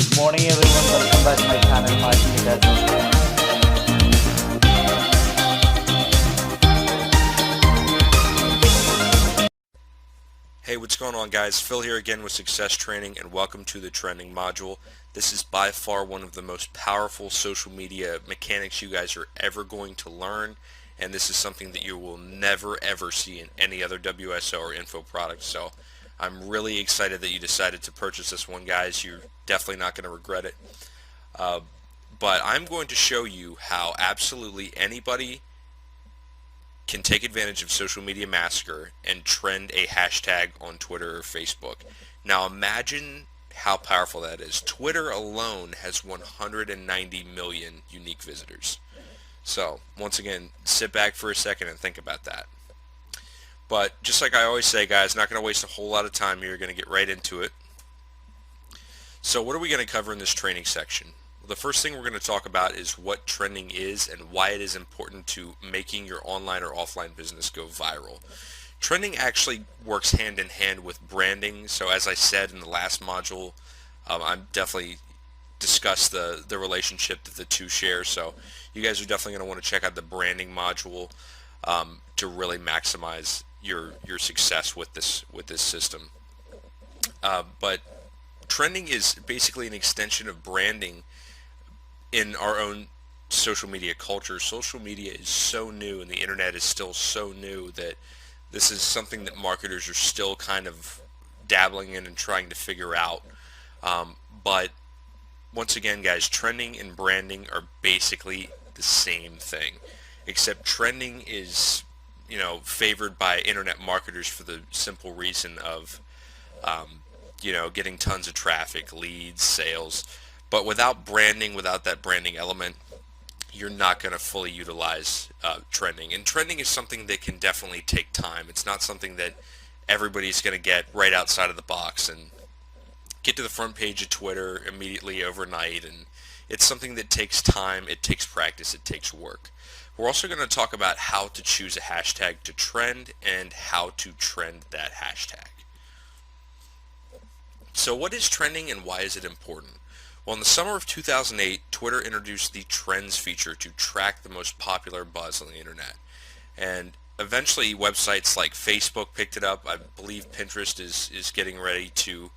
Good morning everyone, welcome back to my channel Martin Guitar. Hey, what's going on guys? Phil here again with Success Training and welcome to the trending module. This is by far one of the most powerful social media mechanics you guys are ever going to learn, and this is something that you will never ever see in any other WSO or info product. So I'm really excited that you decided to purchase this one, guys. You're definitely not going to regret it. But I'm going to show you how absolutely anybody can take advantage of Social Media Massacre and trend a hashtag on Twitter or Facebook. Now imagine how powerful that is. Twitter alone has 190 million unique visitors. So once again, sit back for a second and think about that. But just like I always say, guys, not going to waste a whole lot of time here. You're going to get right into it. So what are we going to cover in this training section? The first thing we're going to talk about is what trending is and why it is important to making your online or offline business go viral. Trending actually works hand in hand with branding. So as I said in the last module, I'm definitely discussed the relationship that the two share. So you guys are definitely going to want to check out the branding module to really maximize your success with this system. But trending is basically an extension of branding in our own social media culture. Social media is so new and the internet is still so new that this is something that marketers are still kind of dabbling in and trying to figure out. But once again, guys, trending and branding are basically the same thing, except trending is, favored by internet marketers for the simple reason of, getting tons of traffic, leads, sales. But without branding, without that branding element, you're not going to fully utilize trending. And trending is something that can definitely take time. It's not something that everybody's going to get right outside of the box and get to the front page of Twitter immediately overnight. And it's something that takes time, it takes practice, it takes work. We're also going to talk about how to choose a hashtag to trend and how to trend that hashtag. So what is trending and why is it important? Well, in the summer of 2008, Twitter introduced the Trends feature to track the most popular buzz on the internet. And eventually websites like Facebook picked it up. I believe Pinterest is getting ready to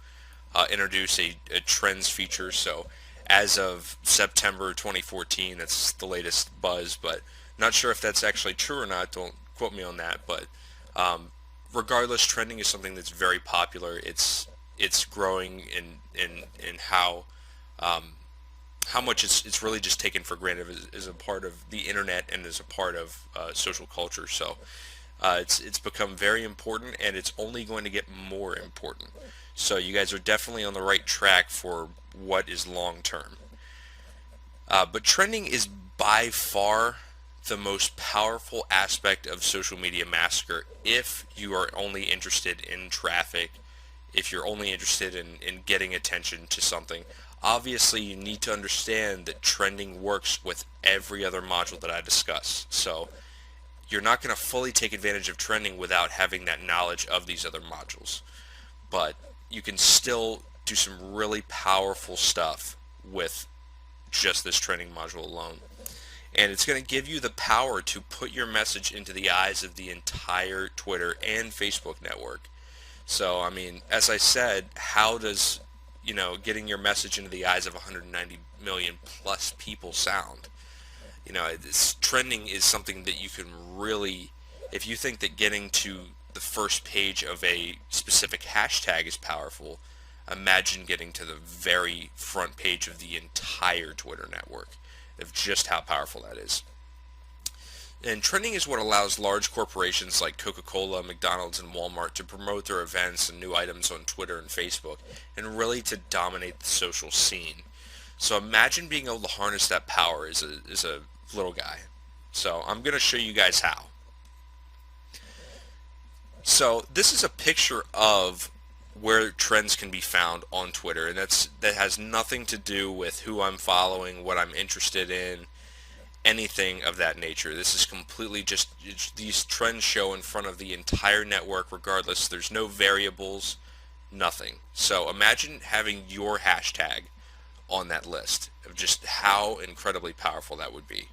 introduce a Trends feature. So as of September 2014, that's the latest buzz, but not sure if that's actually true or not. Don't quote me on that. But regardless, trending is something that's very popular. It's growing in how much it's really just taken for granted as a part of the internet and as a part of social culture. So it's become very important, and it's only going to get more important. So you guys are definitely on the right track for what is long term. But trending is by far the most powerful aspect of Social Media Massacre if you are only interested in traffic, if you're only interested in getting attention to something. Obviously, you need to understand that trending works with every other module that I discuss. So you're not going to fully take advantage of trending without having that knowledge of these other modules. But you can still do some really powerful stuff with just this trending module alone. And it's going to give you the power to put your message into the eyes of the entire Twitter and Facebook network. So, I mean, as I said, how does getting your message into the eyes of 190 million plus people sound? This trending is something that you can really, if you think that getting to the first page of a specific hashtag is powerful, imagine getting to the very front page of the entire Twitter network, of just how powerful that is. And trending is what allows large corporations like Coca-Cola, McDonald's, and Walmart to promote their events and new items on Twitter and Facebook, and really to dominate the social scene. So imagine being able to harness that power as a little guy. So I'm going to show you guys how. So this is a picture of where trends can be found on Twitter, and that has nothing to do with who I'm following, what I'm interested in, anything of that nature. This is completely just these trends show in front of the entire network regardless. There's no variables, nothing. So imagine having your hashtag on that list, of just how incredibly powerful that would be.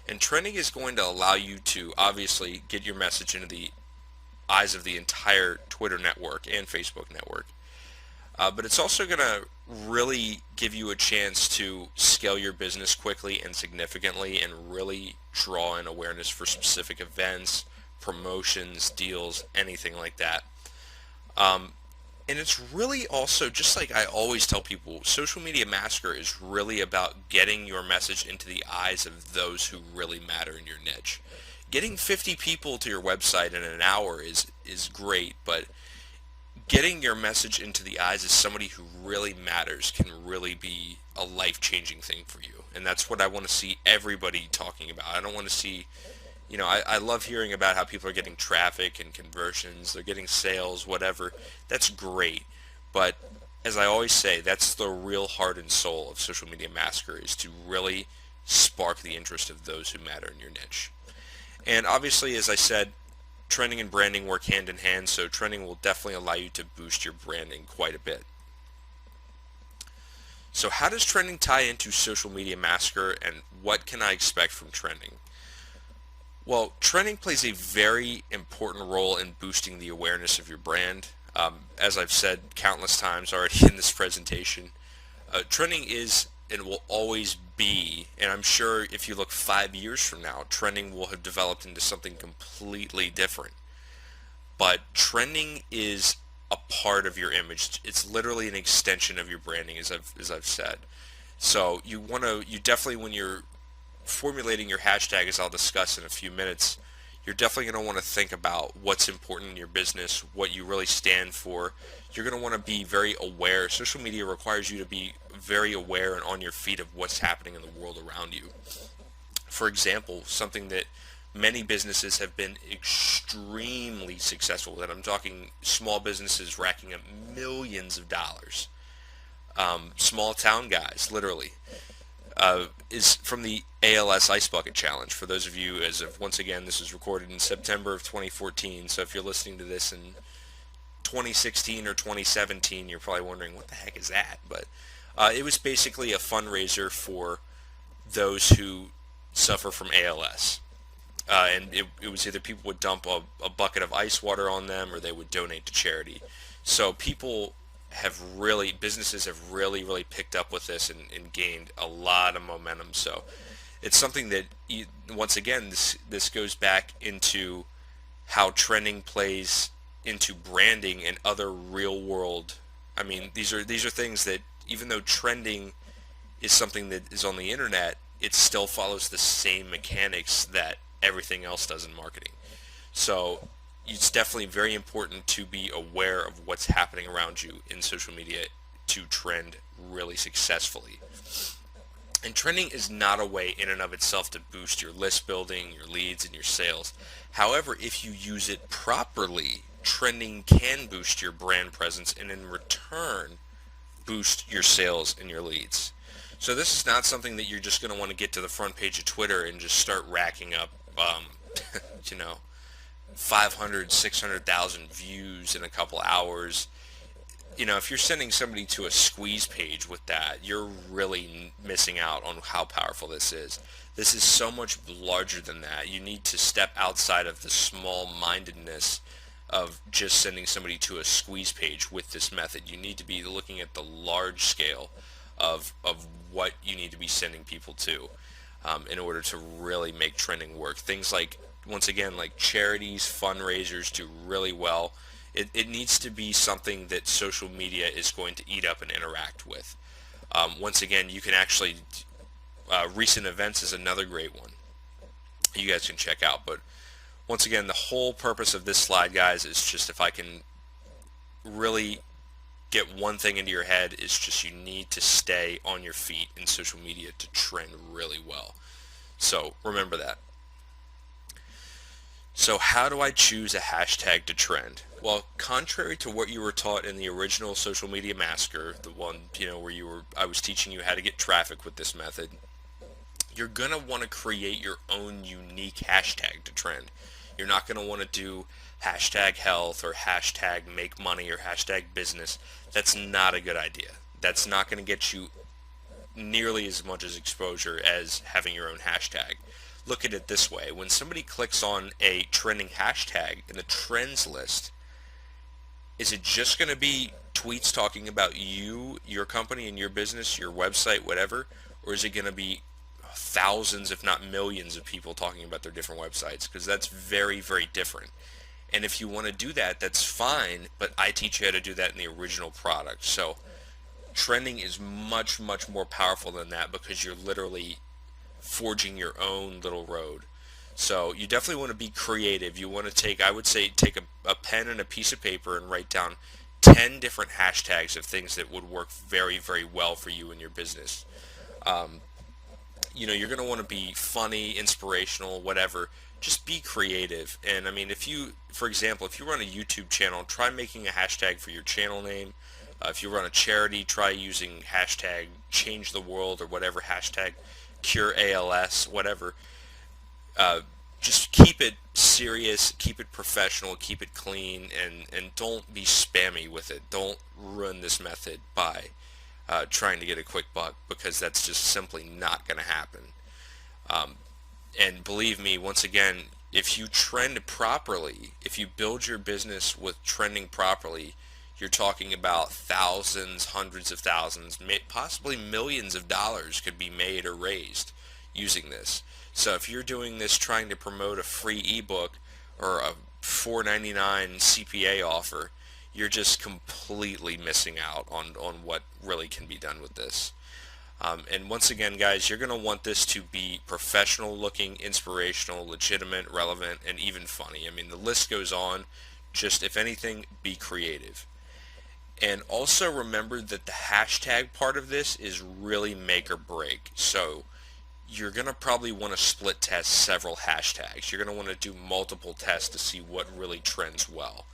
And trending is going to allow you to obviously get your message into the eyes of the entire Twitter network and Facebook network. But it's also going to really give you a chance to scale your business quickly and significantly and really draw in awareness for specific events, promotions, deals, anything like that. And it's really also, just like I always tell people, Social Media Massacre is really about getting your message into the eyes of those who really matter in your niche. Getting 50 people to your website in an hour is great, but getting your message into the eyes of somebody who really matters can really be a life-changing thing for you. And that's what I want to see everybody talking about. I don't want to see, I love hearing about how people are getting traffic and conversions, they're getting sales, whatever. That's great. But as I always say, that's the real heart and soul of Social Media Massacre, is to really spark the interest of those who matter in your niche. And obviously, as I said, trending and branding work hand in hand, so trending will definitely allow you to boost your branding quite a bit. So how does trending tie into Social Media Massacre, and what can I expect from trending? Well, trending plays a very important role in boosting the awareness of your brand. As I've said countless times already in this presentation, trending is and will always be, and I'm sure if you look 5 years from now, trending will have developed into something completely different. But trending is a part of your image. It's literally an extension of your branding, as I've said. So you definitely, when you're formulating your hashtag, as I'll discuss in a few minutes, you're definitely going to want to think about what's important in your business, what you really stand for. You're going to want to be very aware. Social media requires you to be very aware and on your feet of what's happening in the world around you. For example, something that many businesses have been extremely successful with, and I'm talking small businesses racking up millions of dollars, small town guys, literally, is from the ALS Ice Bucket Challenge. For those of you, once again, this was recorded in September of 2014, so if you're listening to this in 2016 or 2017, you're probably wondering, what the heck is that? But it was basically a fundraiser for those who suffer from ALS. And it was either people would dump a bucket of ice water on them, or they would donate to charity. So businesses have really picked up with this and gained a lot of momentum. So it's something that, once again, this goes back into how trending plays into branding and other real world. I mean, these are things that, even though trending is something that is on the internet, it still follows the same mechanics that everything else does in marketing. So it's definitely very important to be aware of what's happening around you in social media to trend really successfully. And trending is not a way in and of itself to boost your list building, your leads, and your sales. However, if you use it properly, trending can boost your brand presence and in return boost your sales and your leads. So this is not something that you're just going to want to get to the front page of Twitter and just start racking up 500, 600,000 views in a couple hours. If you're sending somebody to a squeeze page with that, you're really missing out on how powerful this is. This is so much larger than that. You need to step outside of the small-mindedness of just sending somebody to a squeeze page with this method. You need to be looking at the large scale of what you need to be sending people to in order to really make trending work. Things like, once again, like charities, fundraisers do really well. It needs to be something that social media is going to eat up and interact with. Once again, you can actually, recent events is another great one you guys can check out. But once again, the whole purpose of this slide, guys, is just, if I can really get one thing into your head, is just you need to stay on your feet in social media to trend really well. So remember that. So how do I choose a hashtag to trend? Well, contrary to what you were taught in the original Social Media Massacre, the one, where I was teaching you how to get traffic with this method, you're going to want to create your own unique hashtag to trend. You're not going to want to do hashtag health or hashtag make money or hashtag business. That's not a good idea. That's not going to get you nearly as much as exposure as having your own hashtag. Look at it this way. When somebody clicks on a trending hashtag in the trends list, is it just going to be tweets talking about you, your company, and your business, your website, whatever? Or is it going to be thousands, if not millions, of people talking about their different websites? Because that's very, very different. And if you want to do that, that's fine, but I teach you how to do that in the original product. So trending is much, much more powerful than that because you're literally forging your own little road. So you definitely want to be creative. You want to take, I would say, take a pen and a piece of paper and write down 10 different hashtags of things that would work very, very well for you and your business. You're going to want to be funny, inspirational, whatever. Just be creative. And I mean, if you, for example, if you run a YouTube channel, try making a hashtag for your channel name. If you run a charity, try using hashtag change the world or whatever, hashtag cure ALS, whatever. Just keep it serious, keep it professional, keep it clean, and don't be spammy with it. Don't ruin this method by trying to get a quick buck, because that's just simply not going to happen. And believe me, once again, if you trend properly, if you build your business with trending properly, you're talking about thousands, hundreds of thousands, possibly millions of dollars could be made or raised using this. So if you're doing this trying to promote a free ebook or a $4.99 CPA offer, you're just completely missing out on what really can be done with this. And once again, guys, you're going to want this to be professional looking, inspirational, legitimate, relevant, and even funny. I mean, the list goes on. Just, if anything, be creative. And also remember that the hashtag part of this is really make or break. So you're going to probably want to split test several hashtags. You're going to want to do multiple tests to see what really trends well.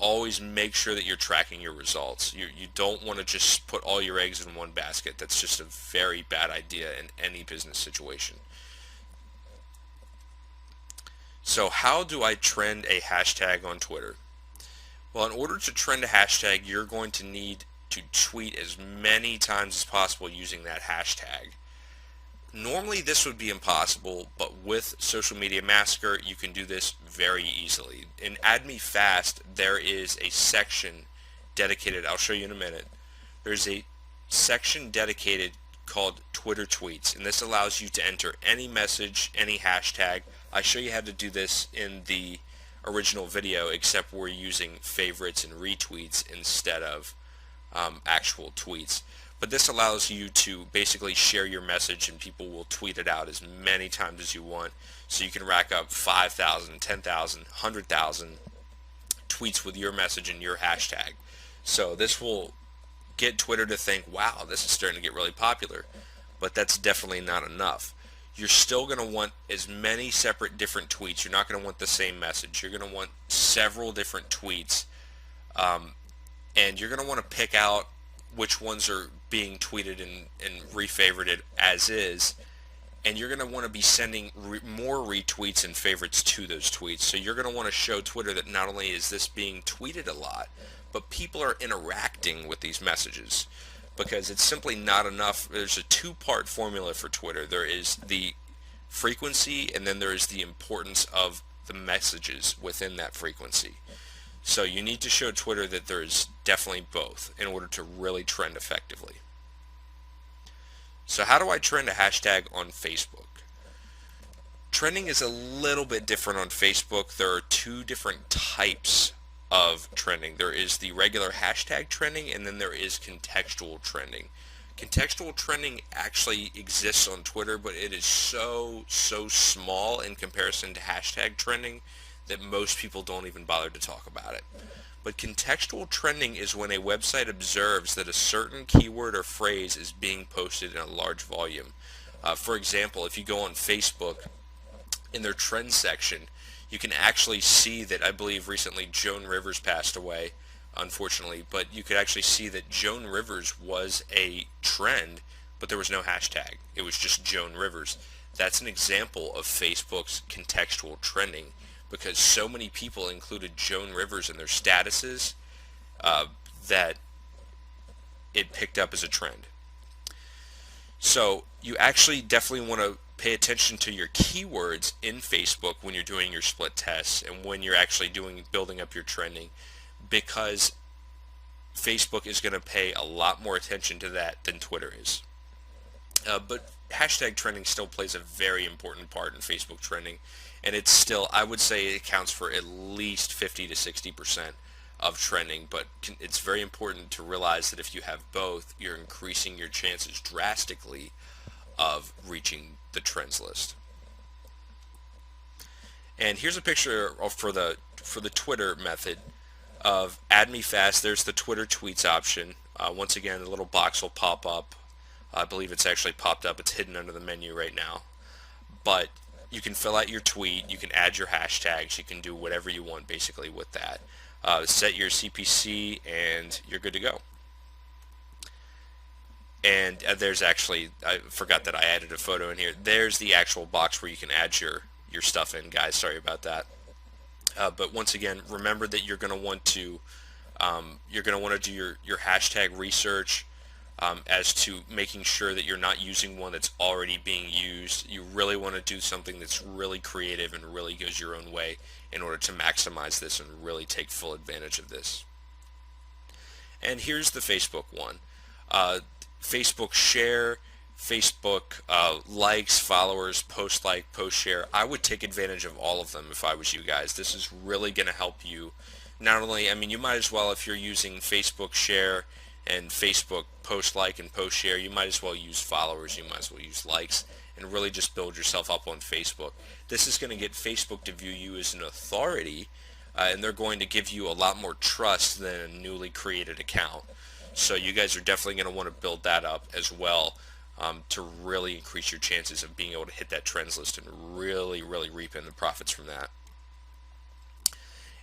Always make sure that you're tracking your results. You don't want to just put all your eggs in one basket. That's just a very bad idea in any business situation. So how do I trend a hashtag on Twitter? Well, in order to trend a hashtag, you're going to need to tweet as many times as possible using that hashtag. Normally this would be impossible, but with Social Media Massacre you can do this very easily. In Add Me Fast there is a section dedicated, I'll show you in a minute, there's a section dedicated called Twitter Tweets, and this allows you to enter any message, any hashtag. I show you how to do this in the original video, except we're using favorites and retweets instead of actual tweets. But this allows you to basically share your message and people will tweet it out as many times as you want. So you can rack up 5,000, 10,000, 100,000 tweets with your message and your hashtag. So this will get Twitter to think, wow, this is starting to get really popular. But that's definitely not enough. You're still going to want as many separate different tweets. You're not going to want the same message. You're going to want several different tweets. And you're going to want to pick out which ones are being tweeted and refavorited as is, and you're going to want to be sending more retweets and favorites to those tweets. So you're going to want to show Twitter that not only is this being tweeted a lot, but people are interacting with these messages, because it's simply not enough. There's a two-part formula for Twitter. There is the frequency, and then there is the importance of the messages within that frequency. So you need to show Twitter that there's definitely both in order to really trend effectively. So how do I trend a hashtag on Facebook? Trending is a little bit different on Facebook. There are two different types of trending. There is the regular hashtag trending, and then there is contextual trending. Contextual trending actually exists on Twitter, but it is so small in comparison to hashtag trending that most people don't even bother to talk about it. But contextual trending is when a website observes that a certain keyword or phrase is being posted in a large volume. For example, if you go on Facebook, in their trends section, you can actually see that, I believe recently Joan Rivers passed away, unfortunately, but you could actually see that Joan Rivers was a trend, but there was no hashtag. It was just Joan Rivers. That's an example of Facebook's contextual trending, because so many people included Joan Rivers in their statuses that it picked up as a trend. So you actually definitely want to pay attention to your keywords in Facebook when you're doing your split tests and when you're actually building up your trending, because Facebook is going to pay a lot more attention to that than Twitter is. But hashtag trending still plays a very important part in Facebook trending, and it's still, I would say, it accounts for at least 50 to 60% of trending, but it's very important to realize that if you have both, you're increasing your chances drastically of reaching the trends list. And here's a picture for the Twitter method of add me fast. There's the Twitter tweets option. Once again, the little box will pop up. I believe it's actually popped up. It's hidden under the menu right now. But you can fill out your tweet. You can add your hashtags. You can do whatever you want basically with that. Set your CPC and you're good to go. And there's actually, I forgot that I added a photo in here. There's the actual box where you can add your stuff in, guys. Sorry about that. But once again, remember that you're going to want to do your hashtag research as to making sure that you're not using one that's already being used. You really want to do something that's really creative and really goes your own way in order to maximize this and really take full advantage of this. And here's the Facebook one. Facebook share, Facebook likes, followers, post like, post share. I would take advantage of all of them if I was you guys. This is really going to help you. Not only, I mean, you might as well, if you're using Facebook share and Facebook post like and post share, you might as well use followers, you might as well use likes, and really just build yourself up on Facebook. This is going to get Facebook to view you as an authority, and they're going to give you a lot more trust than a newly created account. So you guys are definitely going to want to build that up as well, to really increase your chances of being able to hit that trends list and really reap in the profits from that.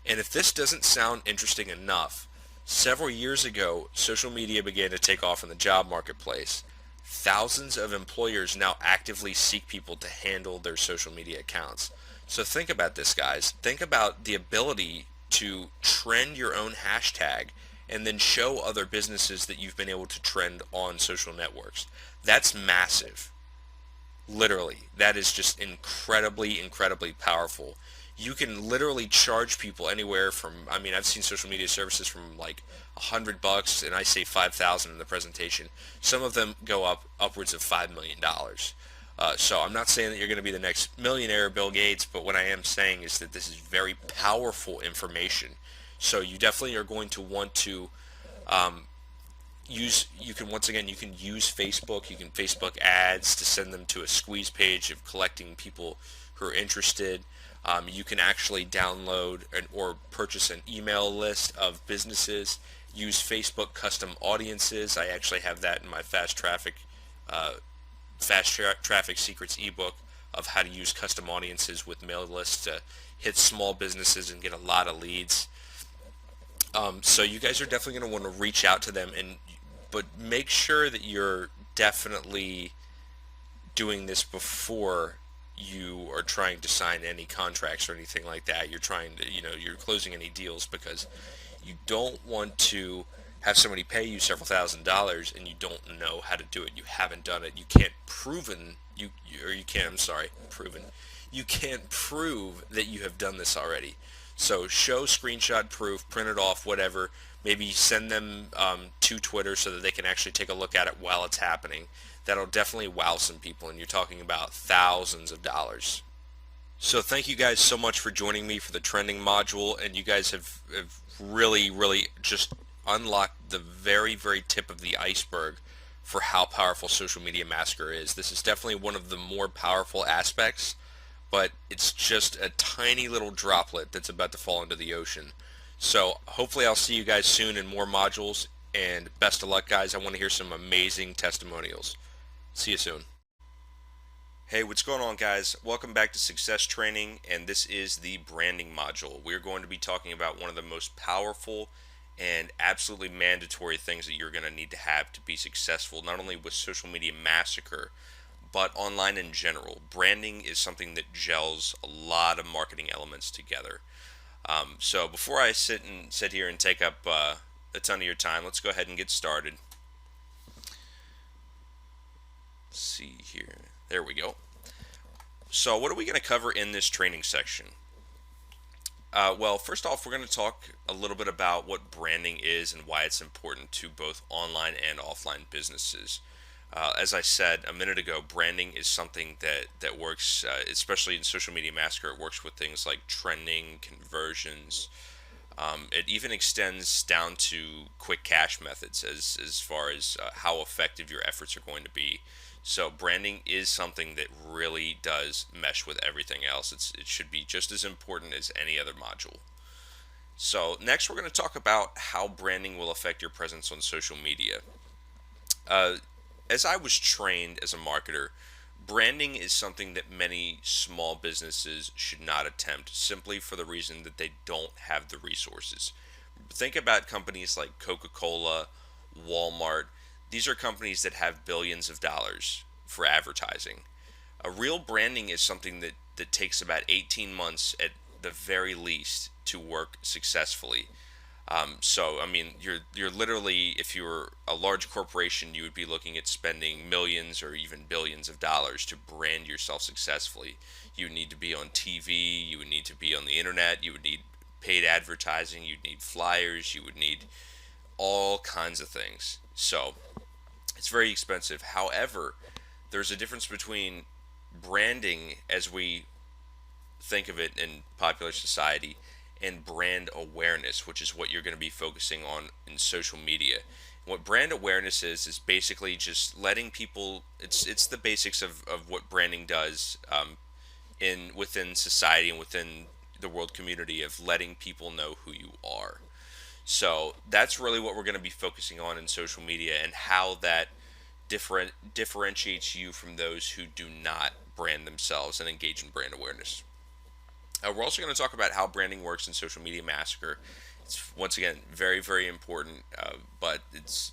And if this doesn't sound interesting enough, several years ago, social media began to take off in the job marketplace. Thousands of employers now actively seek people to handle their social media accounts. So think about this, guys. Think about the ability to trend your own hashtag and then show other businesses that you've been able to trend on social networks. That's massive. Literally, that is just incredibly powerful. You can literally charge people anywhere from, I mean, I've seen social media services from like $100, and I say 5,000 in the presentation. Some of them go up upwards of $5 million. So I'm not saying that you're going to be the next millionaire Bill Gates, but what I am saying is that this is very powerful information. So you definitely are going to want to you can use Facebook. You can Facebook ads to send them to a squeeze page of collecting people who are interested. You can actually download or purchase an email list of businesses. Use Facebook custom audiences. I actually have that in my Fast Traffic Secrets ebook of how to use custom audiences with mail lists to hit small businesses and get a lot of leads. So you guys are definitely going to want to reach out to them, but make sure that you're definitely doing this before you are trying to sign any contracts or anything like that. You're trying to, you're closing any deals, because you don't want to have somebody pay you several $1,000s and you don't know how to do it. You haven't done it. You can't prove that you have done this already. So show screenshot proof, print it off, whatever. Maybe send them to Twitter so that they can actually take a look at it while it's happening. That'll definitely wow some people, and you're talking about thousands of dollars. So thank you guys so much for joining me for the trending module, and you guys have really just unlocked the very tip of the iceberg for how powerful Social Media Massacre is. This is definitely one of the more powerful aspects, but it's just a tiny little droplet that's about to fall into the ocean. So hopefully I'll see you guys soon in more modules, and best of luck, guys. I want to hear some amazing testimonials. See you soon. Hey, what's going on, guys? Welcome back to Success Training, and this is the branding module. We're going to be talking about one of the most powerful and absolutely mandatory things that you're going to need to have to be successful, not only with Social Media Massacre, but online in general. Branding is something that gels a lot of marketing elements together. So before I sit here and take up a ton of your time, let's go ahead and get started. Let's see here. There we go. So, what are we going to cover in this training section? Well, first off, we're going to talk a little bit about what branding is and why it's important to both online and offline businesses. As I said a minute ago, branding is something that works, especially in Social Media Massacre. It works with things like trending, conversions. It even extends down to quick cash methods as far as how effective your efforts are going to be. So branding is something that really does mesh with everything else. It should be just as important as any other module. So next we're going to talk about how branding will affect your presence on social media. Uh, as I was trained as a marketer, branding is something that many small businesses should not attempt simply for the reason that they don't have the resources. Think about companies like Coca-Cola, Walmart. These are companies that have billions of dollars for advertising. A real branding is something that takes about 18 months at the very least to work successfully. So I mean, you're literally, if you were a large corporation, you would be looking at spending millions or even billions of dollars to brand yourself successfully. You would need to be on TV, you would need to be on the internet, you would need paid advertising, you'd need flyers, you would need all kinds of things. So it's very expensive. However, there's a difference between branding as we think of it in popular society and brand awareness, which is what you're going to be focusing on in social media. What brand awareness is basically just letting people. It's the basics of what branding does in within society and within the world community of letting people know who you are. So that's really what we're going to be focusing on in social media and how that differentiates you from those who do not brand themselves and engage in brand awareness. We're also going to talk about how branding works in Social Media Massacre. It's once again very very important, but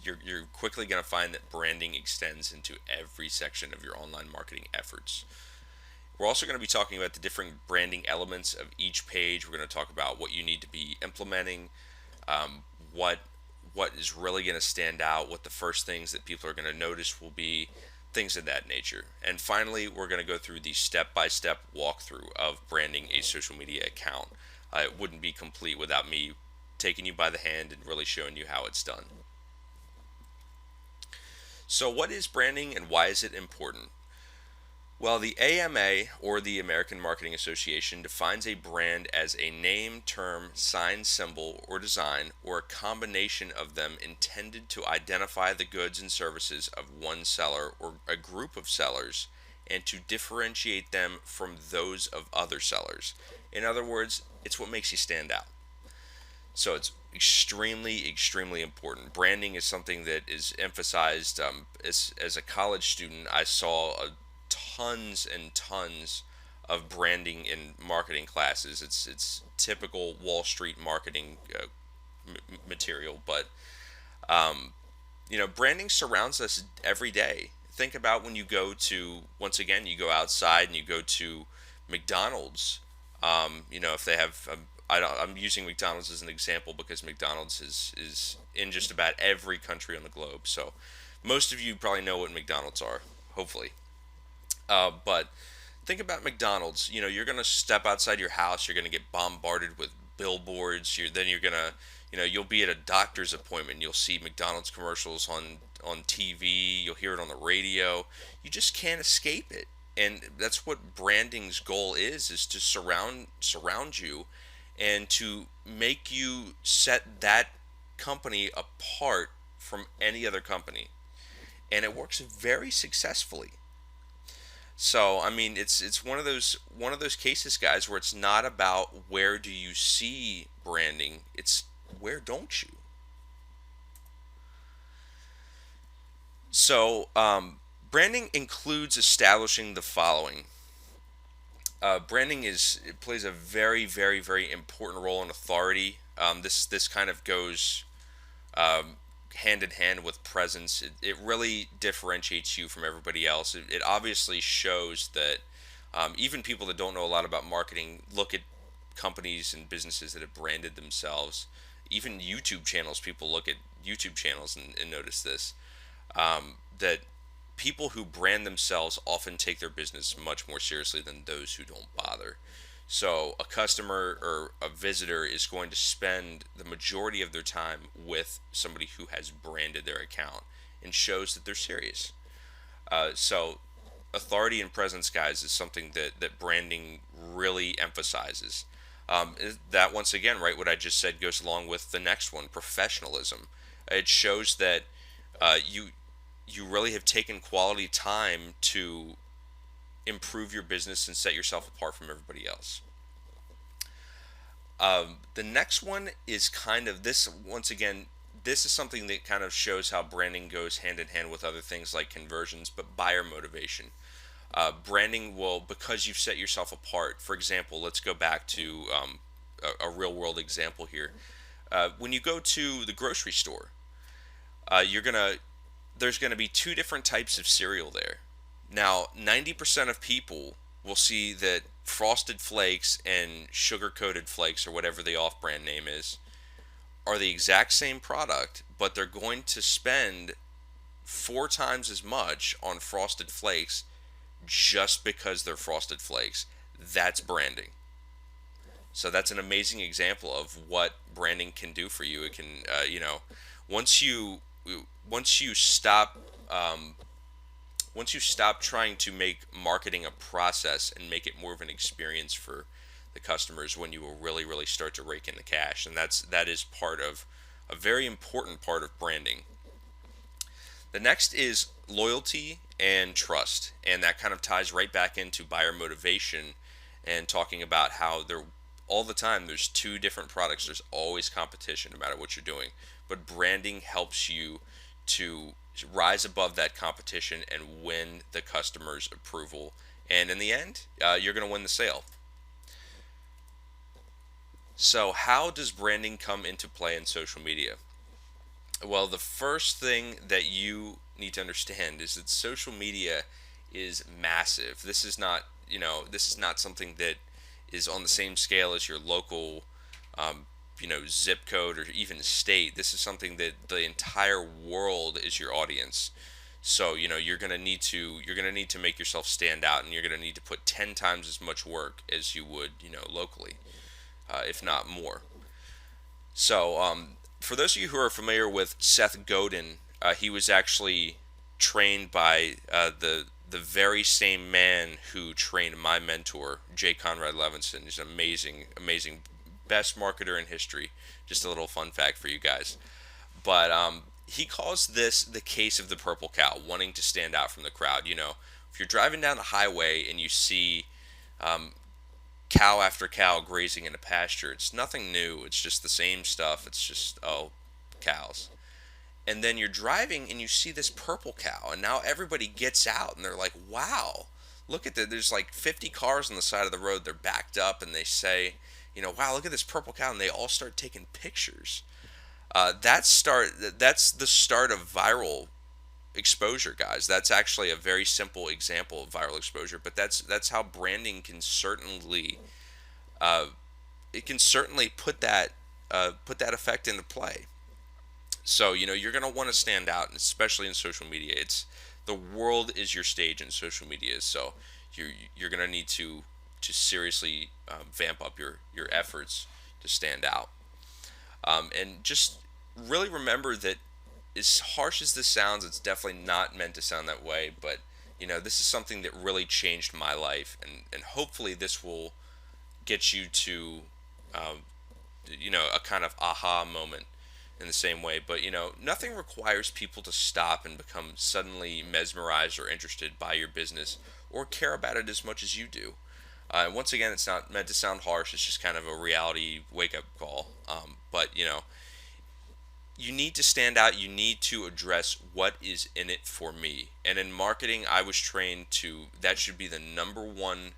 you're quickly going to find that branding extends into every section of your online marketing efforts. We're also going to be talking about the different branding elements of each page. We're going to talk about what you need to be implementing, um, what what is really going to stand out, what the first things that people are going to notice will be, things of that nature. And finally, we're going to go through the step-by-step walkthrough of branding a social media account. It wouldn't be complete without me taking you by the hand and really showing you how it's done. So what is branding and why is it important? Well, the AMA, or the American Marketing Association, defines a brand as a name, term, sign, symbol, or design, or a combination of them intended to identify the goods and services of one seller or a group of sellers and to differentiate them from those of other sellers. In other words, it's what makes you stand out. So it's extremely important. Branding is something that is emphasized. As a college student, I saw tons and tons of branding in marketing classes. It's typical Wall Street marketing material, but branding surrounds us every day. Think about when you go to, once again, you go outside and you go to McDonald's. If they have, I'm using McDonald's as an example because McDonald's is in just about every country on the globe. So most of you probably know what McDonald's are, hopefully. But think about McDonald's. You're gonna step outside your house. You're gonna get bombarded with billboards. You're gonna, you'll be at a doctor's appointment. You'll see McDonald's commercials on TV. You'll hear it on the radio. You just can't escape it. And that's what branding's goal is to surround you, and to make you set that company apart from any other company. And it works very successfully. So I mean, it's one of those cases, guys, where it's not about where do you see branding, it's where don't you. So branding includes establishing the following. Branding it plays a very important role in authority. This kind of goes um, hand in hand with presence. It really differentiates you from everybody else. It obviously shows that even people that don't know a lot about marketing look at companies and businesses that have branded themselves. Even YouTube channels, people look at YouTube channels and notice this. That people who brand themselves often take their business much more seriously than those who don't bother. So a customer or a visitor is going to spend the majority of their time with somebody who has branded their account and shows that they're serious. So authority and presence, guys, is something that branding really emphasizes. That once again, right, what I just said goes along with the next one, professionalism. It shows that you really have taken quality time to improve your business and set yourself apart from everybody else. The next one is kind of this, once again, this is something that kind of shows how branding goes hand in hand with other things like conversions, but buyer motivation. Branding will, because you've set yourself apart. For example, let's go back to a real world example here. When you go to the grocery store, you're gonna there's gonna be two different types of cereal there. Now, 90% of people will see that Frosted Flakes and Sugar Coated Flakes, or whatever the off brand name is, are the exact same product, but they're going to spend four times as much on Frosted Flakes just because they're Frosted Flakes. That's branding. So that's an amazing example of what branding can do for you. It can, once you once you stop once you stop trying to make marketing a process and make it more of an experience for the customers, when you will really start to rake in the cash. And that is part of a very important part of branding. The next is loyalty and trust, and that kind of ties right back into buyer motivation and talking about how there all the time there's two different products. There's always competition no matter what you're doing, but branding helps you to rise above that competition and win the customer's approval, and in the end, you're going to win the sale. So how does branding come into play in social media? Well, the first thing that you need to understand is that social media is massive. This is not something that is on the same scale as your local, zip code or even state. This is something that the entire world is your audience. So, you're gonna need to make yourself stand out, and you're gonna need to put 10 times as much work as you would, locally, if not more. So, for those of you who are familiar with Seth Godin, he was actually trained by the very same man who trained my mentor, J. Conrad Levinson. He's an amazing, best marketer in history. Just a little fun fact for you guys. But he calls this the case of the purple cow, wanting to stand out from the crowd. If you're driving down the highway and you see cow after cow grazing in a pasture, it's nothing new. It's just the same stuff. It's just, oh, cows. And then you're driving and you see this purple cow, and now everybody gets out and they're like, wow, look at that. There's like 50 cars on the side of the road. They're backed up, and they say, wow, look at this purple cow, and they all start taking pictures. That's the start of viral exposure, guys. That's actually a very simple example of viral exposure, but that's how branding can certainly put that effect into play. So you're gonna want to stand out, and especially in social media. It's the world is your stage in social media, so you're gonna need to seriously vamp up your efforts to stand out. And just really remember that, as harsh as this sounds, it's definitely not meant to sound that way. But this is something that really changed my life, and hopefully this will get you to a kind of aha moment in the same way. But nothing requires people to stop and become suddenly mesmerized or interested by your business or care about it as much as you do. Once again, it's not meant to sound harsh. It's just kind of a reality wake-up call. But you need to stand out. You need to address what is in it for me. And in marketing, I was trained to, that should be the number one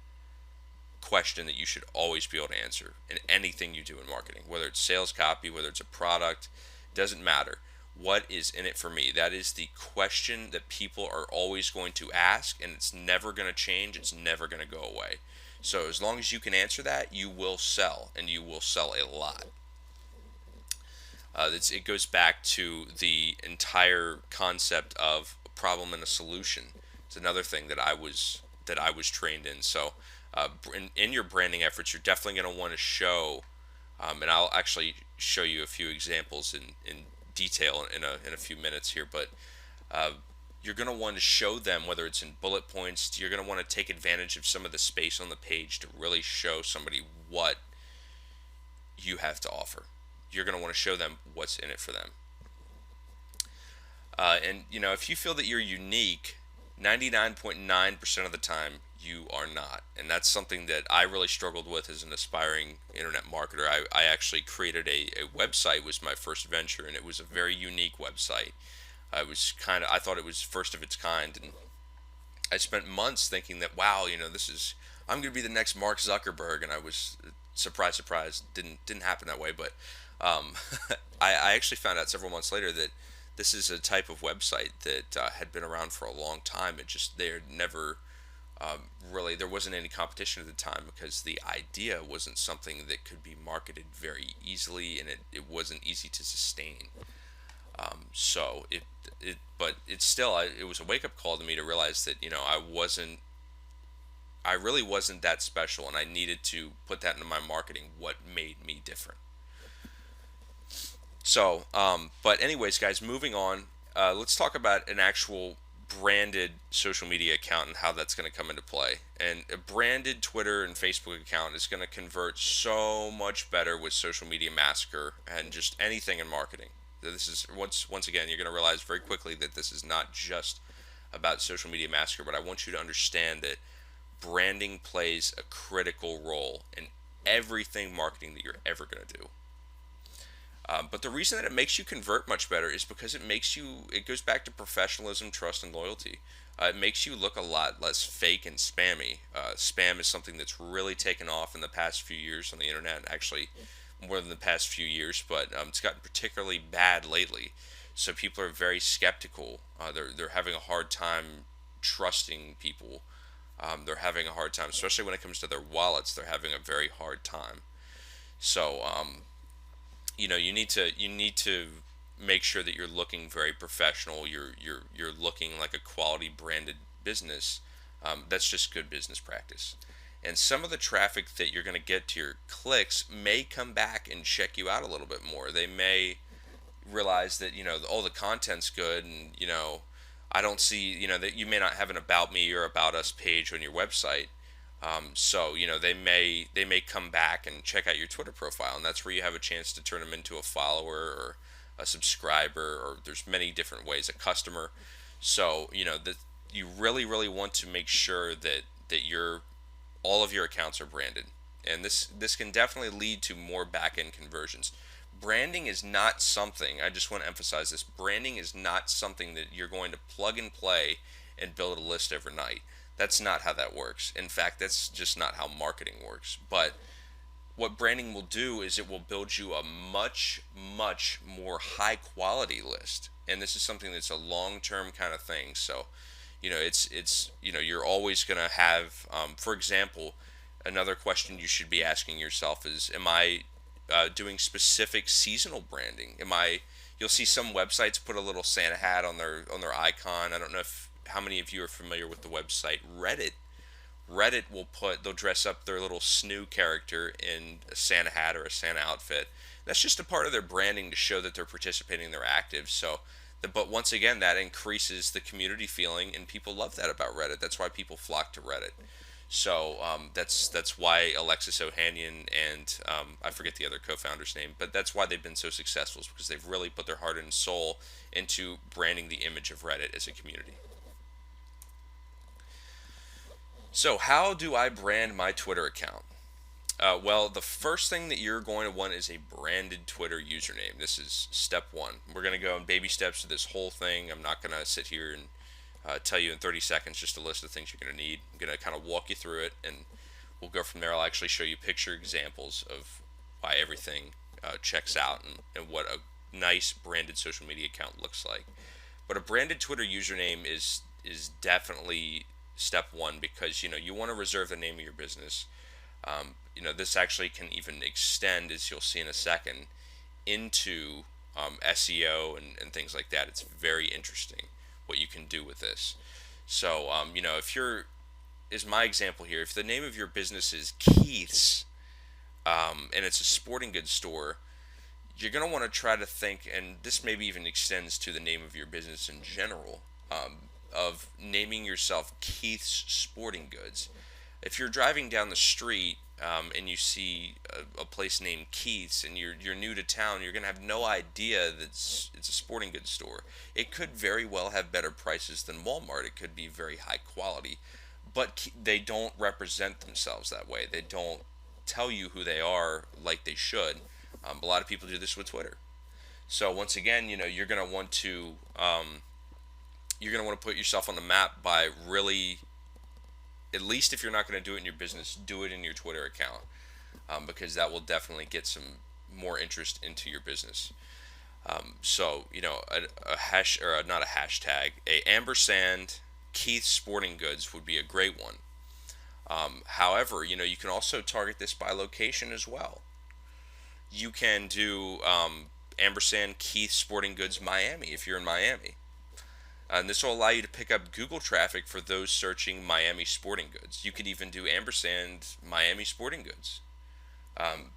question that you should always be able to answer in anything you do in marketing, whether it's sales copy, whether it's a product, doesn't matter. What is in it for me? That is the question that people are always going to ask, and it's never going to change. It's never going to go away. So as long as you can answer that, you will sell, and you will sell a lot. It goes back to the entire concept of problem and a solution. It's another thing that I was trained in. So in your branding efforts, you're definitely going to want to show, and I'll actually show you a few examples in detail in a few minutes here, but uh, you're going to want to show them, whether it's in bullet points, you're going to want to take advantage of some of the space on the page to really show somebody what you have to offer. You're going to want to show them what's in it for them. And if you feel that you're unique, 99.9% of the time you are not. And that's something that I really struggled with as an aspiring internet marketer. I actually created a website, was my first venture, and it was a very unique website. I thought it was first of its kind, and I spent months thinking that, wow, I'm going to be the next Mark Zuckerberg, and I was, surprise, didn't happen that way, but um, I actually found out several months later that this is a type of website that had been around for a long time. It just, they're never really, there wasn't any competition at the time because the idea wasn't something that could be marketed very easily, and it wasn't easy to sustain. So but it's still, it was a wake up call to me to realize that I really wasn't that special, and I needed to put that into my marketing. What made me different? So, but anyways, guys, moving on. Let's talk about an actual branded social media account and how that's going to come into play. And a branded Twitter and Facebook account is going to convert so much better with Social Media Massacre and just anything in marketing. This is once again, you're going to realize very quickly that this is not just about Social Media Massacre, but I want you to understand that branding plays a critical role in everything marketing that you're ever going to do. But the reason that it makes you convert much better is because it goes back to professionalism, trust, and loyalty. It makes you look a lot less fake and spammy. Spam is something that's really taken off in the past few years on the internet, actually more than the past few years, but it's gotten particularly bad lately. So people are very skeptical. They're having a hard time trusting people. They're having a hard time, especially when it comes to their wallets. They're having a very hard time. So you need to make sure that you're looking very professional. You're looking like a quality branded business. That's just good business practice. And some of the traffic that you're going to get to your clicks may come back and check you out a little bit more. They may realize that all the content's good, and I don't see that you may not have an about me or about us page on your website. So they may come back and check out your Twitter profile, and that's where you have a chance to turn them into a follower or a subscriber, or there's many different ways, a customer. So that you really want to make sure that all of your accounts are branded, and this can definitely lead to more back end conversions. Branding is not something, I just want to emphasize this, branding is not something that you're going to plug and play and build a list overnight. That's not how that works. In fact, that's just not how marketing works. But what branding will do is it will build you a much more high quality list, and this is something that's a long term kind of thing. So it's you're always going to have, for example, another question you should be asking yourself is, am I doing specific seasonal branding? You'll see some websites put a little Santa hat on their icon. I don't know if how many of you are familiar with the website Reddit. They'll dress up their little snoo character in a Santa hat or a Santa outfit. That's just a part of their branding to show that they're participating, they're active. But once again, that increases the community feeling, and people love that about Reddit. That's why people flock to Reddit. So that's why Alexis Ohanian and I forget the other co-founder's name, but that's why they've been so successful, is because they've really put their heart and soul into branding the image of Reddit as a community. So how do I brand my Twitter account? Well, the first thing that you're going to want is a branded Twitter username. This is step one. We're going to go in baby steps to this whole thing. I'm not going to sit here and tell you in 30 seconds just a list of things you're going to need. I'm going to kind of walk you through it, and we'll go from there. I'll actually show you picture examples of why everything checks out, and what a nice branded social media account looks like. But a branded Twitter username is definitely step one, because you want to reserve the name of your business. This actually can even extend, as you'll see in a second, into SEO and things like that. It's very interesting what you can do with this. So, if you're, is my example here, if the name of your business is Keith's, and it's a sporting goods store, you're going to want to try to think, and this maybe even extends to the name of your business in general, of naming yourself Keith's Sporting Goods. If you're driving down the street and you see a place named Keith's and you're new to town, you're going to have no idea that it's a sporting goods store. It could very well have better prices than Walmart. It could be very high quality, but they don't represent themselves that way. They don't tell you who they are like they should. A lot of people do this with Twitter. So once again, you're going to want to put yourself on the map by really, at least if you're not going to do it in your business, do it in your Twitter account, because that will definitely get some more interest into your business. So a hash, or not a hashtag, a ampersand Keith Sporting Goods would be a great one. However, you can also target this by location as well. You can do ampersand Keith Sporting Goods Miami if you're in Miami. And this will allow you to pick up Google traffic for those searching Miami sporting goods. You could even do ampersand Miami sporting goods.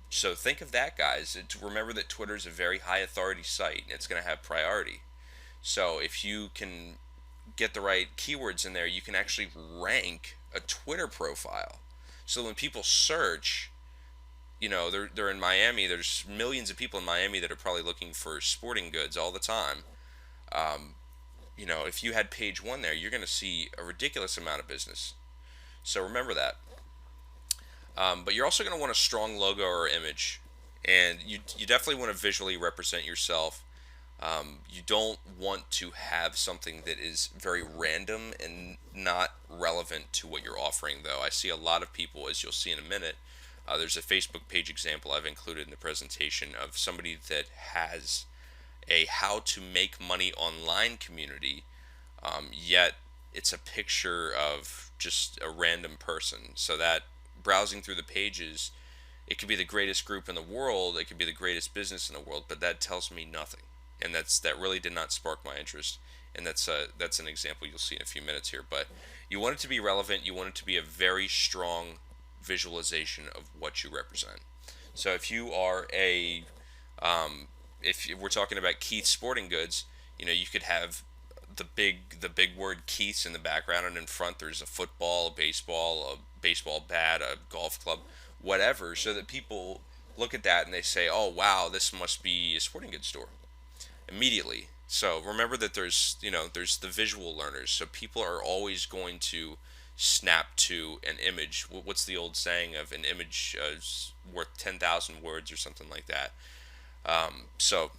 So think of that, guys. Remember that Twitter is a very high authority site and it's going to have priority. So if you can get the right keywords in there, you can actually rank a Twitter profile. So when people search, they're in Miami. There's millions of people in Miami that are probably looking for sporting goods all the time. If you had page one there, you're going to see a ridiculous amount of business. So remember that. But you're also going to want a strong logo or image, and you definitely want to visually represent yourself. You don't want to have something that is very random and not relevant to what you're offering, though. I see a lot of people, as you'll see in a minute, there's a Facebook page example I've included in the presentation of somebody that has a how to make money online community, yet it's a picture of just a random person. So that browsing through the pages, it could be the greatest group in the world, it could be the greatest business in the world, but that tells me nothing. And that really did not spark my interest. And that's an example you'll see in a few minutes here. But you want it to be relevant. You want it to be a very strong visualization of what you represent. So if you are if we're talking about Keith's Sporting Goods, you could have the big word Keith's in the background, and in front there's a football, a baseball bat, a golf club, whatever, so that people look at that and they say, "Oh wow, this must be a sporting goods store," immediately. So remember that there's the visual learners. So people are always going to snap to an image. What's the old saying of an image is worth 10,000 words or something like that? So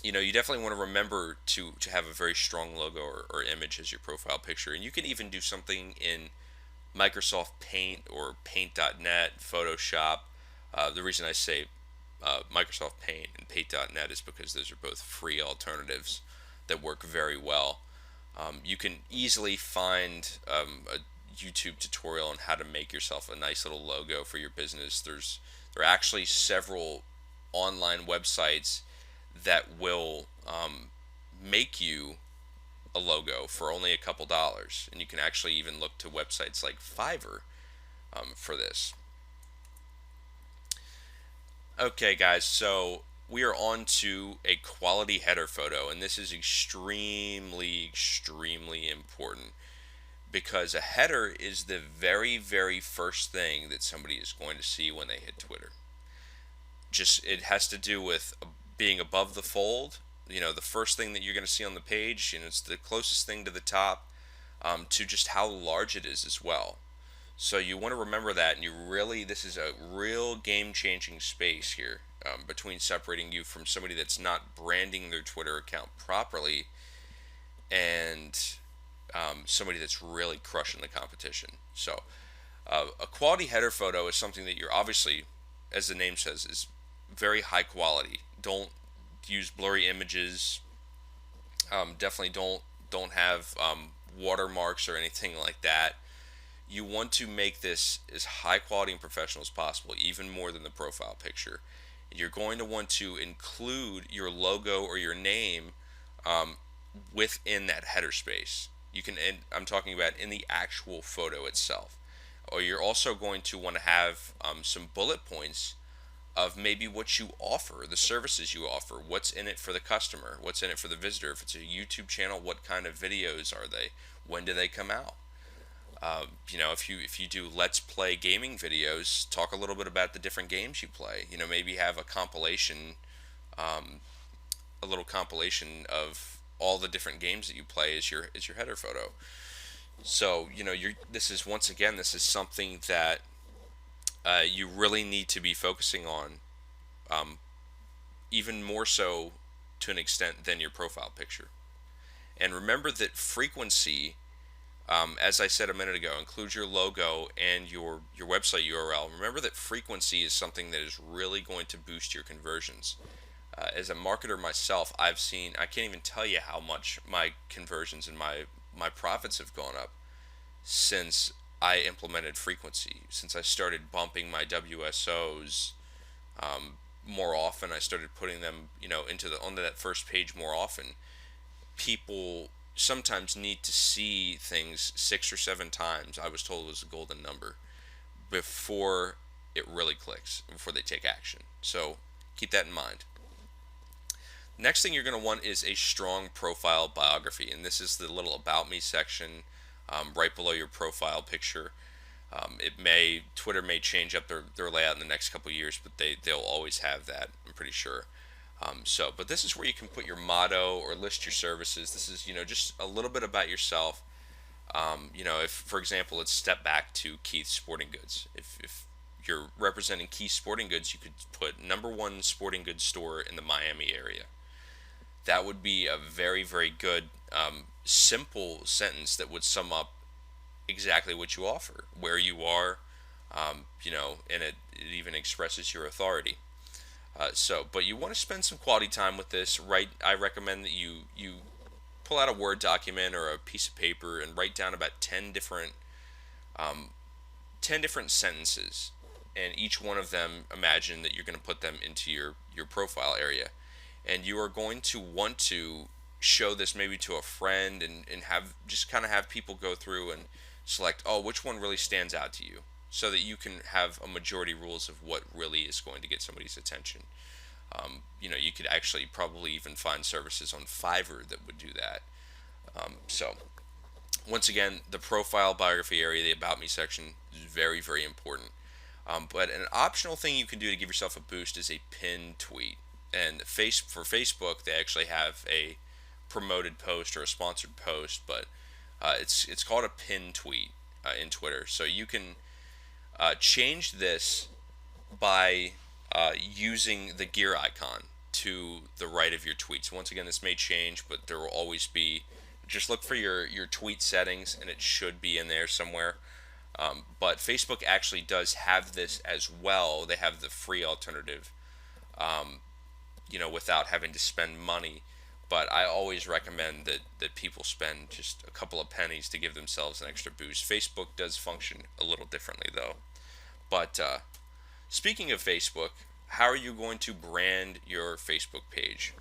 you definitely want to remember to have a very strong logo or image as your profile picture. And you can even do something in Microsoft Paint or Paint.net, Photoshop. The reason I say Microsoft Paint and Paint.net is because those are both free alternatives that work very well. You can easily find a YouTube tutorial on how to make yourself a nice little logo for your business. There are actually several online websites that will make you a logo for only a couple dollars, and you can actually even look to websites like Fiverr for this. Okay guys, so we are on to a quality header photo, and this is extremely important, because a header is the very first thing that somebody is going to see when they hit Twitter. It has to do with being above the fold. The first thing that you're going to see on the page, it's the closest thing to the top, to just how large it is as well. So you want to remember that, and this is a real game-changing space here, between separating you from somebody that's not branding their Twitter account properly and somebody that's really crushing the competition. So a quality header photo is something that you're obviously, as the name says, is very high quality. Don't use blurry images. Definitely don't have watermarks or anything like that. You want to make this as high quality and professional as possible, even more than the profile picture. You're going to want to include your logo or your name within that header space. You can, and I'm talking about in the actual photo itself. Or you're also going to want to have some bullet points of maybe what you offer, the services you offer, what's in it for the customer, what's in it for the visitor. If it's a YouTube channel, what kind of videos are they? When do they come out? If you do let's play gaming videos, talk a little bit about the different games you play. Maybe have um, a little compilation of all the different games that you play as your header photo. So you're this is once again this is something that you really need to be focusing on, um, even more so to an extent than your profile picture. And remember that frequency, as I said a minute ago, includes your logo and your website URL. Remember that frequency is something that is really going to boost your conversions. As a marketer myself, I can't even tell you how much my conversions and my profits have gone up since I implemented frequency. Since I started bumping my WSOs more often, I started putting them, onto that first page more often. People sometimes need to see things 6 or 7 times. I was told it was a golden number before it really clicks, before they take action. So keep that in mind. Next thing you're going to want is a strong profile biography, and this is the little about me section right below your profile picture. Twitter may change up their layout in the next couple of years, but they'll always have that, I'm pretty sure. But this is where you can put your motto or list your services. This is, just a little bit about yourself. If, for example, let's step back to Keith's Sporting Goods. If you're representing Keith's Sporting Goods, you could put #1 sporting goods store in the Miami area. That would be a very, very good, simple sentence that would sum up exactly what you offer, where you are, and it even expresses your authority. But you want to spend some quality time with this, right? I recommend that you pull out a Word document or a piece of paper and write down about um, 10 different sentences, and each one of them, imagine that you're going to put them into your profile area, and you are going to want to show this maybe to a friend, and have just kind of have people go through and select, oh, which one really stands out to you, so that you can have a majority rules of what really is going to get somebody's attention. You could actually probably even find services on Fiverr that would do that. So once again, the profile biography area, the about me section, is very, very important. But an optional thing you can do to give yourself a boost is a pinned tweet. And for Facebook, they actually have a promoted post or a sponsored post, but it's called a pinned tweet in Twitter. So you can change this by using the gear icon to the right of your tweets. Once again, this may change, but there will always be. Just look for your tweet settings, and it should be in there somewhere. But Facebook actually does have this as well. They have the free alternative, without having to spend money. But I always recommend that people spend just a couple of pennies to give themselves an extra boost. Facebook does function a little differently, though. But speaking of Facebook, how are you going to brand your Facebook page?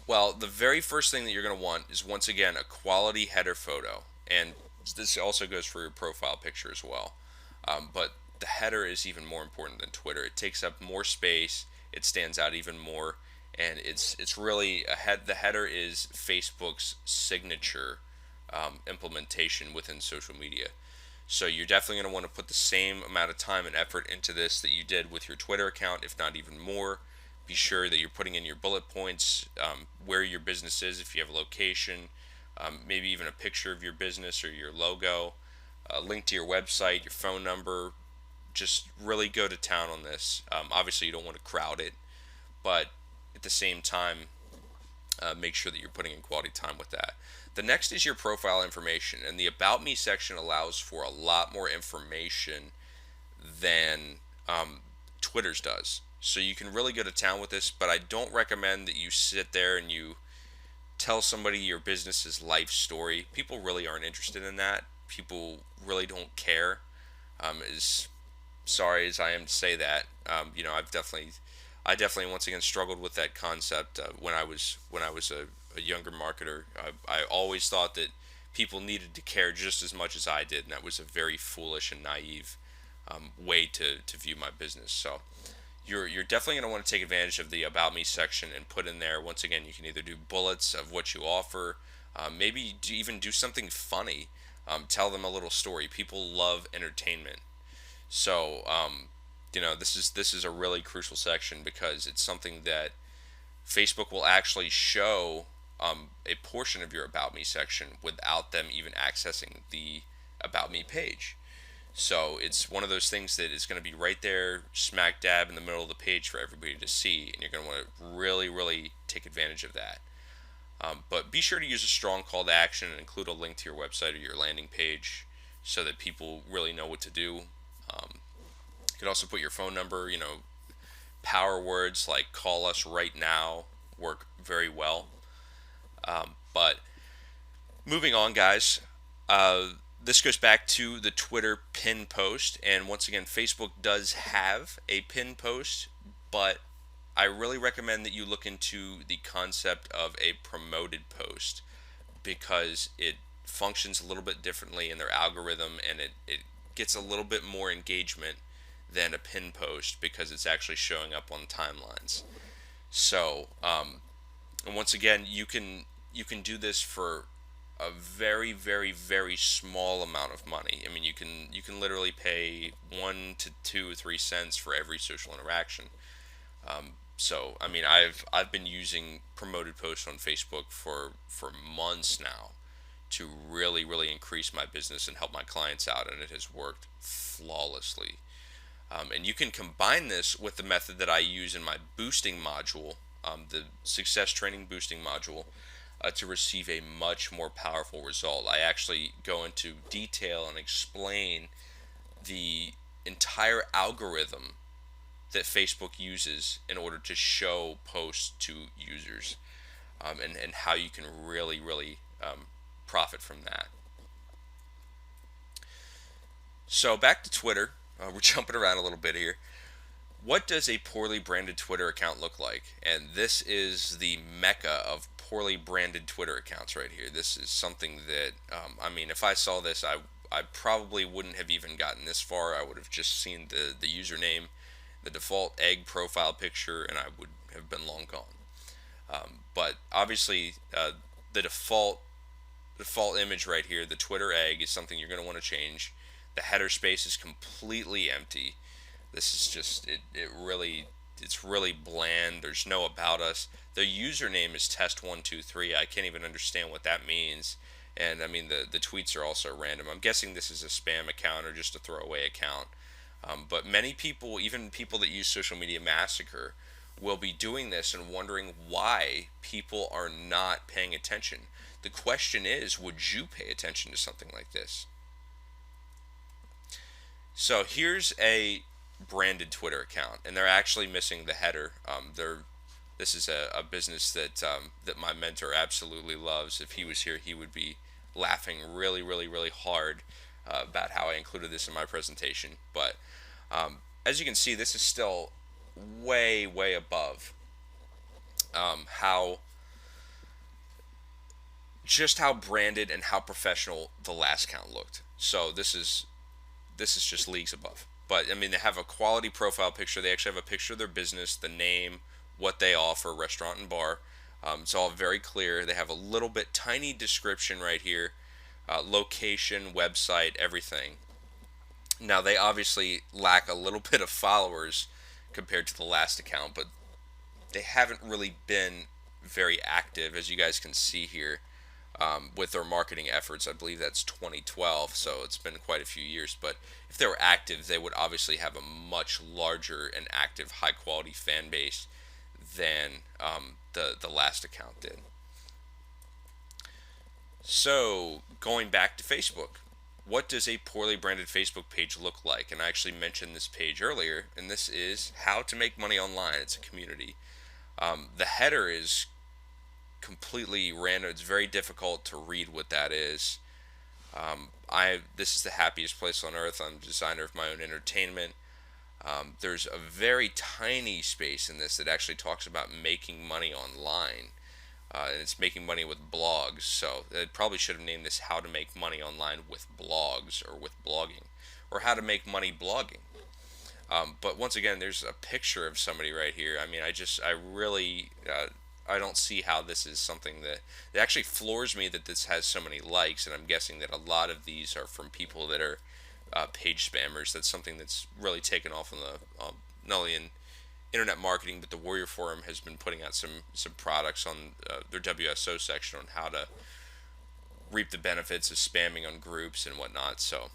Well, the very first thing that you're going to want is, once again, a quality header photo. And this also goes for your profile picture as well. But the header is even more important than Twitter. It takes up more space, it stands out even more, and it's really the header is Facebook's signature implementation within social media. So you're definitely going to want to put the same amount of time and effort into this that you did with your Twitter account, if not even more. Be sure that you're putting in your bullet points, where your business is, if you have a location, maybe even a picture of your business or your logo, a link to your website, your phone number. Just really go to town on this. Obviously, you don't want to crowd it, but at the same time, make sure that you're putting in quality time with that. The next is your profile information, and the About Me section allows for a lot more information than Twitter's does. So you can really go to town with this, but I don't recommend that you sit there and you tell somebody your business's life story. People really aren't interested in that. People really don't care. As sorry as I am to say that, I've definitely I definitely once again struggled with that concept when I was a younger marketer. I always thought that people needed to care just as much as I did, and that was a very foolish and naive way to view my business. So you're definitely going to want to take advantage of the About Me section and put in there. Once again, you can either do bullets of what you offer, maybe even do something funny. Tell them a little story. People love entertainment. So, this is a really crucial section because it's something that Facebook will actually show a portion of your About Me section without them even accessing the About Me page. So it's one of those things that is going to be right there, smack dab in the middle of the page for everybody to see, and you're going to want to really, really take advantage of that. But be sure to use a strong call to action and include a link to your website or your landing page so that people really know what to do. You could also put your phone number, power words like call us right now work very well. But moving on, guys, this goes back to the Twitter pin post. And once again, Facebook does have a pin post, but I really recommend that you look into the concept of a promoted post because it functions a little bit differently in their algorithm and it gets a little bit more engagement than a pin post because it's actually showing up on timelines. So, and once again, you can do this for a very, very, very small amount of money. I mean, you can literally pay 1 to 2 or 3 cents for every social interaction. So, I mean, I've been using promoted posts on Facebook for months now to really, really increase my business and help my clients out, and it has worked flawlessly. And you can combine this with the method that I use in my boosting module, the success training boosting module, to receive a much more powerful result. I actually go into detail and explain the entire algorithm that Facebook uses in order to show posts to users, and how you can really, really profit from that. So back to Twitter. We're jumping around a little bit here. What does a poorly branded Twitter account look like? And this is the mecca of poorly branded Twitter accounts right here. This is something that, I mean, if I saw this, I probably wouldn't have even gotten this far. I would have just seen the username, the default egg profile picture, and I would have been long gone. But obviously, the default image right here, the Twitter egg, is something you're going to want to change. The header space is completely empty. This is just it's really bland. There's no about us. The username is test123. I can't even understand what that means. And I mean the tweets are also random. I'm guessing this is a spam account or just a throwaway account. But many people, even people that use Social Media Massacre, will be doing this and wondering why people are not paying attention. The question is, would you pay attention to something like this? So here's a branded Twitter account, and they're actually missing the header. This is a business that my mentor absolutely loves. If he was here, he would be laughing really, really, really hard about how I included this in my presentation. But as you can see, this is still way, way above how branded and how professional the last count looked. So this is just leagues above. But I mean, they have a quality profile picture. They actually have a picture of their business, the name, what they offer, restaurant and bar. It's all very clear. They have a little bit tiny description right here, location, website, everything. Now they obviously lack a little bit of followers compared to the last account, but they haven't really been very active, as you guys can see here. With their marketing efforts. I believe that's 2012, so it's been quite a few years. But if they were active, they would obviously have a much larger and active, high-quality fan base than the last account did. So going back to Facebook, what does a poorly branded Facebook page look like? And I actually mentioned this page earlier, and this is how to make money online. It's a community. The header is completely random. It's very difficult to read what that is. This is the happiest place on earth. I'm a designer of my own entertainment. There's a very tiny space in this that actually talks about making money online, and it's making money with blogs. So they probably should have named this "How to Make Money Online with Blogs" or with blogging, or "How to Make Money Blogging." But once again, there's a picture of somebody right here. I mean, I really, I don't see how this is something that it actually floors me that this has so many likes, and I'm guessing that a lot of these are from people that are page spammers. That's something that's really taken off on the not only in internet marketing, but the Warrior Forum has been putting out some products on their WSO section on how to reap the benefits of spamming on groups and whatnot. So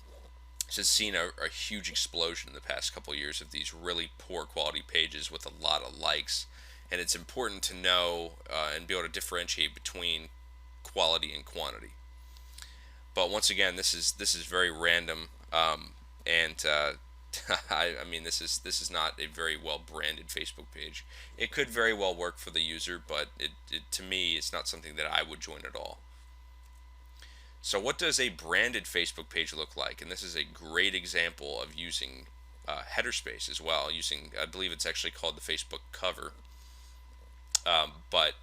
has seen a huge explosion in the past couple of years of these really poor quality pages with a lot of likes, and it's important to know and be able to differentiate between quality and quantity. But once again, this is very random, and I mean this is not a very well branded Facebook page. It could very well work for the user, but it to me it's not something that I would join at all. So what does a branded Facebook page look like? And this is a great example of using header space as well. Using, I believe it's actually called the Facebook cover. But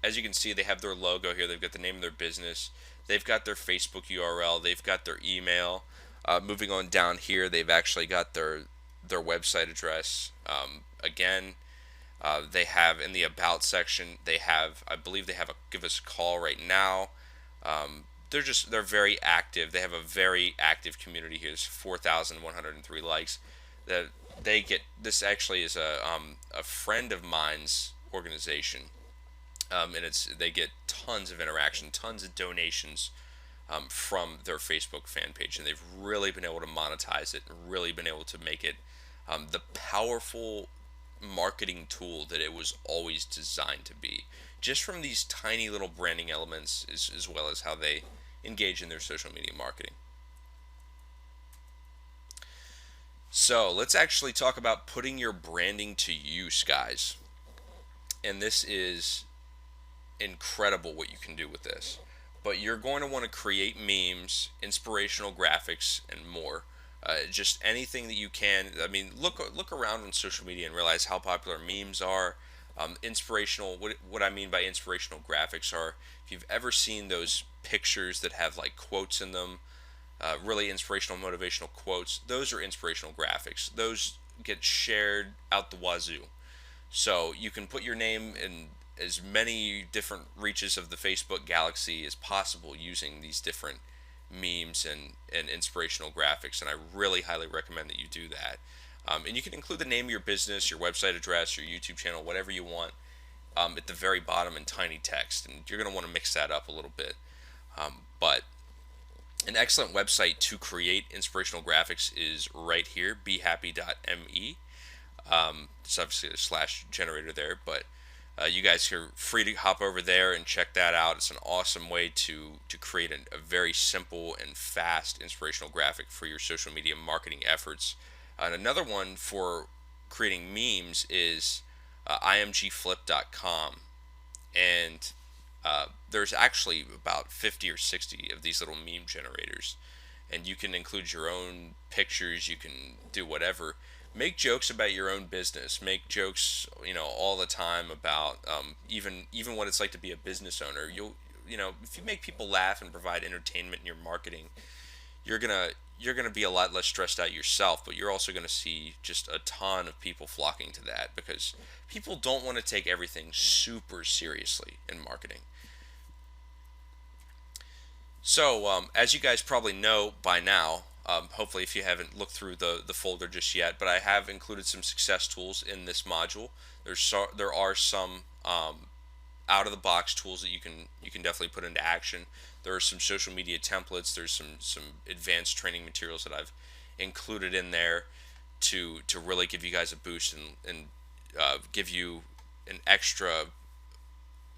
as you can see, they have their logo here. They've got the name of their business. They've got their Facebook URL. They've got their email. Moving on down here, they've actually got their website address. Again, they have in the about section. They have, I believe, they have a give us a call right now. They're very active. They have a very active community here. There's 4,103 likes. That they get this actually is a friend of mine's organization, and they get tons of interaction, tons of donations from their Facebook fan page, and they've really been able to monetize it and really been able to make it the powerful marketing tool that it was always designed to be, just from these tiny little branding elements as well as how they engage in their social media marketing. So let's actually talk about putting your branding to use, guys. And this is incredible what you can do with this. But you're going to want to create memes, inspirational graphics, and more. Just anything that you can. I mean, look around on social media and realize how popular memes are. Inspirational. What I mean by inspirational graphics are, if you've ever seen those pictures that have like quotes in them, really inspirational, motivational quotes. Those are inspirational graphics. Those get shared out the wazoo. So you can put your name in as many different reaches of the Facebook galaxy as possible using these different memes and inspirational graphics. And I really highly recommend that you do that. And you can include the name of your business, your website address, your YouTube channel, whatever you want, at the very bottom in tiny text. And you're going to want to mix that up a little bit. But an excellent website to create inspirational graphics is right here, behappy.me. It's obviously a slash generator there, but you guys are free to hop over there and check that out. It's an awesome way to create a very simple and fast inspirational graphic for your social media marketing efforts. And another one for creating memes is imgflip.com. And there's actually about 50 or 60 of these little meme generators. And you can include your own pictures, you can do whatever. Make jokes about your own business. Make jokes, all the time about even what it's like to be a business owner. If you make people laugh and provide entertainment in your marketing, you're gonna be a lot less stressed out yourself. But you're also gonna see just a ton of people flocking to that because people don't want to take everything super seriously in marketing. So, as you guys probably know by now, hopefully if you haven't looked through the folder just yet, but I have included some success tools in this module. There are some out of the box tools that you can definitely put into action. There are some social media templates. There's some advanced training materials that I've included in there to really give you guys a boost and give you an extra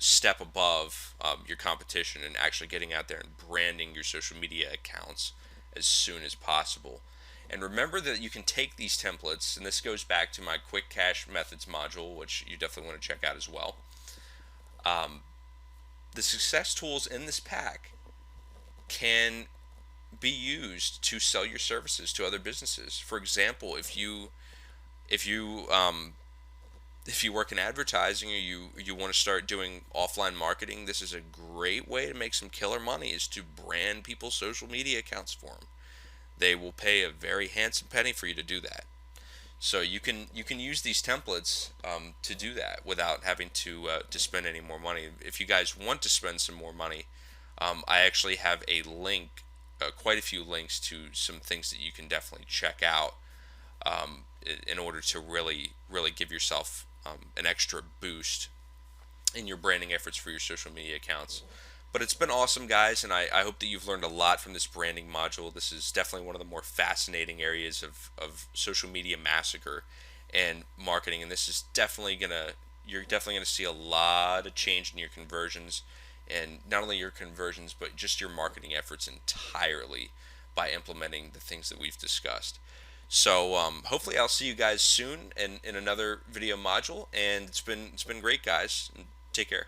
step above your competition and actually getting out there and branding your social media accounts as soon as possible. And remember that you can take these templates, and this goes back to my quick cash methods module, which you definitely want to check out as well. The success tools in this pack can be used to sell your services to other businesses. For example, if you if you work in advertising, or you want to start doing offline marketing, this is a great way to make some killer money, is to brand people's social media accounts for them. They will pay a very handsome penny for you to do that. So you can use these templates to do that without having to spend any more money. If you guys want to spend some more money, I actually have a link, quite a few links to some things that you can definitely check out in order to really give yourself an extra boost in your branding efforts for your social media accounts. But it's been awesome, guys, and I hope that you've learned a lot from this branding module. This is definitely one of the more fascinating areas of social media massacre and marketing, and this is you're definitely gonna see a lot of change in your conversions, and not only your conversions, but just your marketing efforts entirely by implementing the things that we've discussed. So hopefully I'll see you guys soon in another video module, and it's been great, guys. Take care.